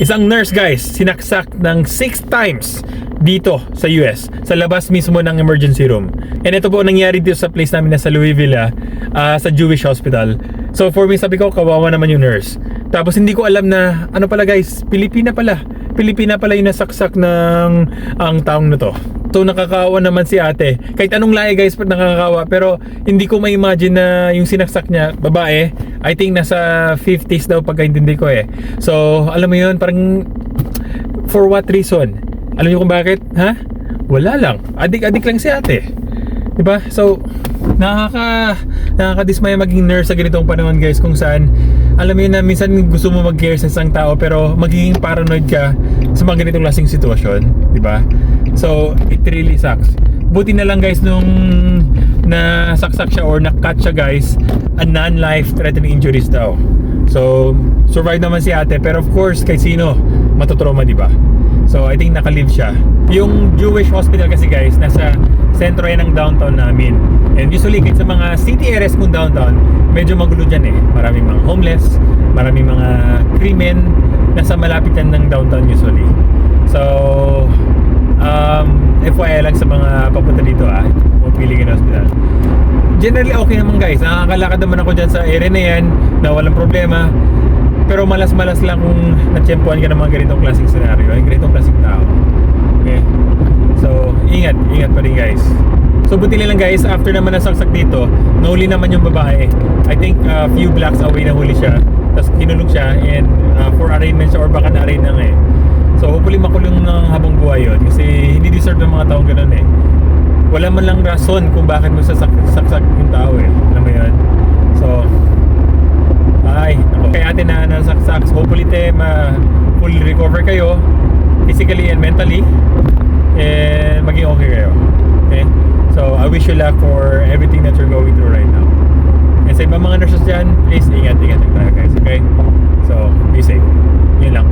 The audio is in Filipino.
Isang nurse guys, sinaksak ng 6 times dito sa US, sa labas mismo ng emergency room. And ito po nangyari dito sa place namin na sa Louisville, sa Jewish Hospital. So for me, sabi ko, kawawa naman yung nurse. Tapos hindi ko alam na, ano pala guys, Pilipina pala yung nasaksak ng ang taong na to. So nakakawa naman si ate. Kahit anong lahi guys, nakakawa. Pero hindi ko ma-imagine na yung sinaksak niya, babae, I think nasa 50s daw pagkaintindi ko eh. So alam mo yun, parang for what reason? Alam niyo kung bakit? Ha? Wala lang. Adik lang si ate. Diba? So nakakadismaya maging nurse sa ganitong panahon guys, kung saan alam mo yun na minsan gusto mo mag-care sa isang tao pero magiging paranoid ka sa mga ganitong lasing sitwasyon, di ba? So it really sucks. Buti na lang guys nung nasaksak siya or na-cut siya guys, a non-life threatening injuries daw. So survive naman si ate, pero of course kay sino matutrauma, di ba? So I think nakalive siya. Yung Jewish hospital kasi guys, nasa sentro yan ng downtown namin. And usually kahit sa mga city areas kung downtown, medyo magulo dyan eh. Maraming mga homeless, maraming mga krimen, nasa malapit yan ng downtown usually. So FYI lang sa mga papunta dito pumipili ng hospital. Generally okay naman guys, nakakalakad naman ako dyan sa area na yan na walang problema. Pero malas-malas lang kung natsyempuan ka ng mga ganitong klaseng scenario, yung ganitong klaseng tao. Okay? So, ingat pa rin guys. So, buti lang guys, after naman nasaksak dito, nahuli naman yung babae. I think a few blocks away nahuli siya. Tapos kinulong siya and for arraignment siya or baka na-arraign na nga eh. So, hopefully makulong ng habang buhay yun. Kasi hindi deserve ng mga taong ganun eh. Wala man lang rason kung bakit mo saksak yung tao eh. Alam mo yun? So, kay ate na nasaksak, hopefully fully recover kayo physically and mentally and maging okay kayo. Okay? So I wish you luck for everything that you're going through right now. And sa ibang mga nurses dyan, please ingat lang tayo guys. Okay? So be safe. Yun lang.